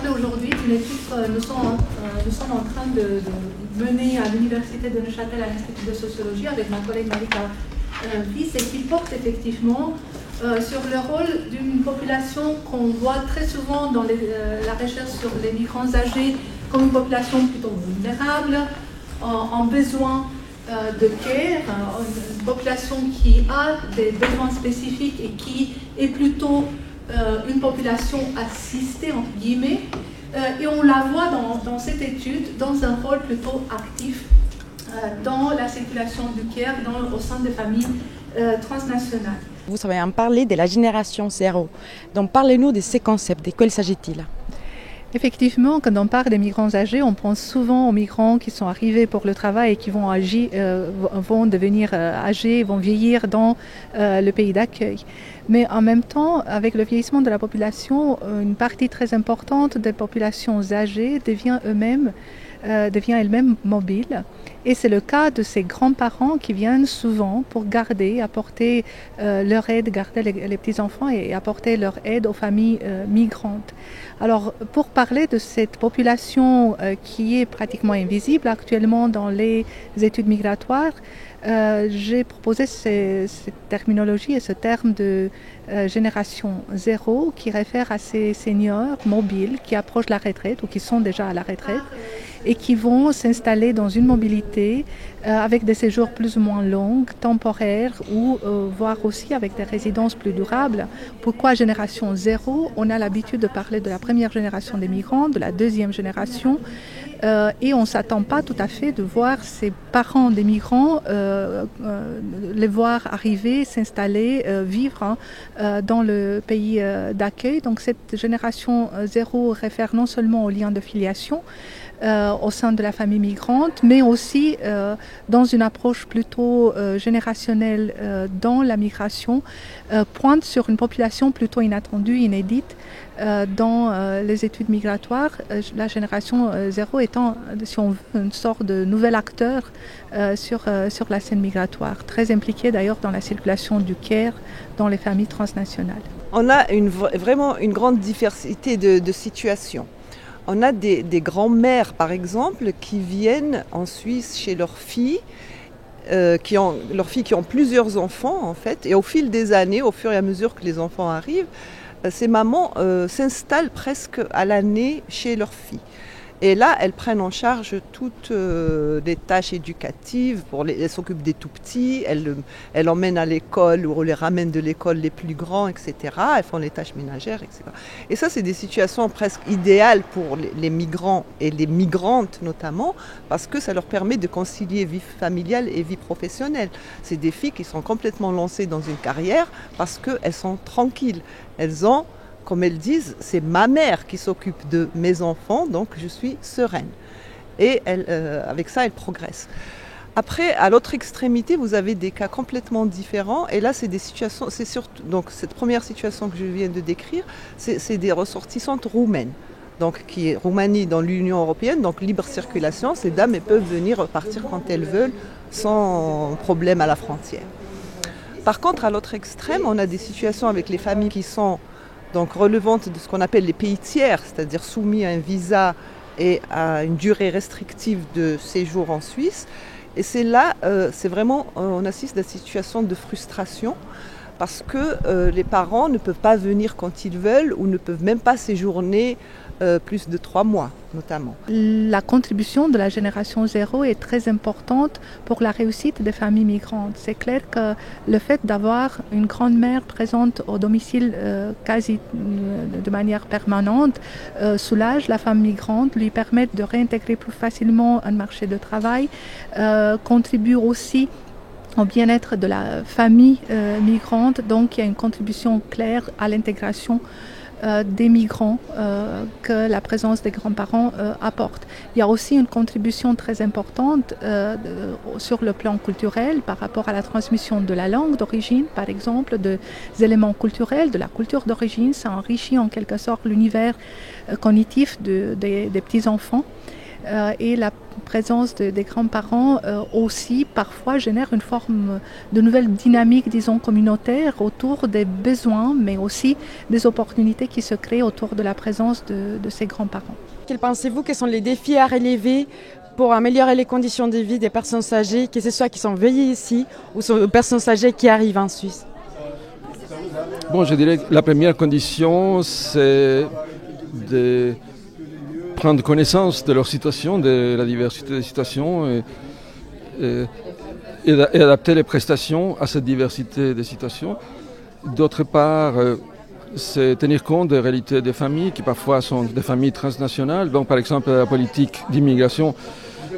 parler aujourd'hui d'une étude que nous sommes en train de mener à l'Université de Neuchâtel à l'Institut de sociologie avec ma collègue Marika Wyss, et qui porte effectivement sur le rôle d'une population qu'on voit très souvent dans la recherche sur les migrants âgés comme une population plutôt vulnérable, en besoin de care, une population qui a des besoins spécifiques et qui est plutôt une population assistée, entre guillemets, et on la voit dans cette étude dans un rôle plutôt actif dans la circulation du care au sein des familles transnationales. Vous savez en parler de la génération zéro. Donc parlez-nous de ces concepts, de quoi s'agit-il? Effectivement, quand on parle des migrants âgés, on pense souvent aux migrants qui sont arrivés pour le travail et qui vont devenir âgés, vont vieillir dans le pays d'accueil. Mais en même temps, avec le vieillissement de la population, une partie très importante des populations âgées devient elle-même mobile. Et c'est le cas de ces grands-parents qui viennent souvent pour apporter leur aide, garder les petits-enfants et apporter leur aide aux familles migrantes. Alors, pour parler de cette population qui est pratiquement invisible actuellement dans les études migratoires, j'ai proposé cette terminologie et ce terme de génération zéro qui réfère à ces seniors mobiles qui approchent la retraite ou qui sont déjà à la retraite et qui vont s'installer dans une mobilité avec des séjours plus ou moins longs, temporaires ou voire aussi avec des résidences plus durables. Pourquoi génération zéro? On a l'habitude de parler de la première génération des migrants, de la deuxième génération, et on ne s'attend pas tout à fait de voir ces parents des migrants, les voir arriver, s'installer, vivre dans le pays d'accueil. Donc cette génération zéro réfère non seulement aux liens de filiation au sein de la famille migrante, mais aussi dans une approche plutôt générationnelle dans la migration, pointe sur une population plutôt inattendue, inédite dans les études migratoires, la génération zéro étant, si on veut, une sorte de nouvel acteur sur la scène migratoire, très impliqué d'ailleurs dans la circulation du care dans les familles transnationales. On a vraiment une grande diversité de situations. On a des grands-mères, par exemple, qui viennent en Suisse chez leurs filles, qui ont plusieurs enfants, en fait. Et au fil des années, au fur et à mesure que les enfants arrivent, ces mamans s'installent presque à l'année chez leurs filles. Et là, elles prennent en charge toutes les tâches éducatives. Elles s'occupent des tout-petits, elles emmènent à l'école ou les ramènent de l'école les plus grands, etc. Elles font les tâches ménagères, etc. Et ça, c'est des situations presque idéales pour les migrants et les migrantes notamment, parce que ça leur permet de concilier vie familiale et vie professionnelle. C'est des filles qui sont complètement lancées dans une carrière parce qu'elles sont tranquilles. Elles ont, comme elles disent, c'est ma mère qui s'occupe de mes enfants, donc je suis sereine. Et avec ça, elles progressent. Après, à l'autre extrémité, vous avez des cas complètement différents. Et là, c'est des situations, c'est surtout, donc cette première situation que je viens de décrire, c'est des ressortissantes roumaines. Donc, qui est Roumanie dans l'Union européenne, donc libre circulation. Ces dames, elles peuvent venir repartir quand elles veulent, sans problème à la frontière. Par contre, à l'autre extrême, on a des situations avec les familles qui sont donc relevantes de ce qu'on appelle les pays tiers, c'est-à-dire soumis à un visa et à une durée restrictive de séjour en Suisse. Et c'est là, c'est vraiment, on assiste à des situations de frustration parce que les parents ne peuvent pas venir quand ils veulent ou ne peuvent même pas séjourner plus de 3 mois notamment. La contribution de la génération zéro est très importante pour la réussite des familles migrantes. C'est clair que le fait d'avoir une grand-mère présente au domicile quasi de manière permanente soulage la femme migrante, lui permet de réintégrer plus facilement un marché de travail, contribue aussi au bien-être de la famille migrante. Donc il y a une contribution claire à l'intégration des migrants que la présence des grands-parents apporte. Il y a aussi une contribution très importante sur le plan culturel par rapport à la transmission de la langue d'origine, par exemple, des éléments culturels, de la culture d'origine. Ça enrichit en quelque sorte l'univers cognitif des petits-enfants. et la présence des grands-parents aussi parfois génère une forme de nouvelle dynamique, disons, communautaire autour des besoins, mais aussi des opportunités qui se créent autour de la présence de ces grands-parents. Quels pensez-vous que sont les défis à relever pour améliorer les conditions de vie des personnes âgées, que ce soit qui sont veillées ici ou sont personnes âgées qui arrivent en Suisse? Bon, je dirais que la première condition, c'est de prendre connaissance de leur situation, de la diversité des situations et adapter les prestations à cette diversité des situations. D'autre part, c'est tenir compte des réalités des familles qui parfois sont des familles transnationales. Donc par exemple la politique d'immigration,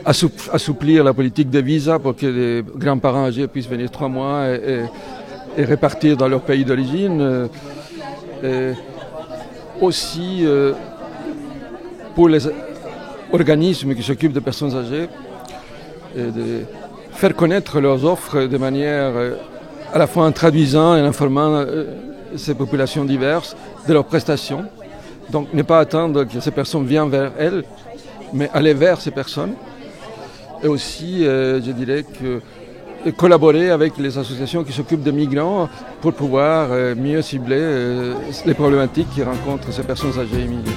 assouplir la politique de visa pour que les grands-parents âgés puissent venir 3 mois et repartir dans leur pays d'origine. Aussi pour les organismes qui s'occupent des personnes âgées, de faire connaître leurs offres de manière à la fois en traduisant et en informant ces populations diverses de leurs prestations. Donc ne pas attendre que ces personnes viennent vers elles, mais aller vers ces personnes. Et aussi, je dirais que collaborer avec les associations qui s'occupent des migrants pour pouvoir mieux cibler les problématiques que rencontrent ces personnes âgées immigrées.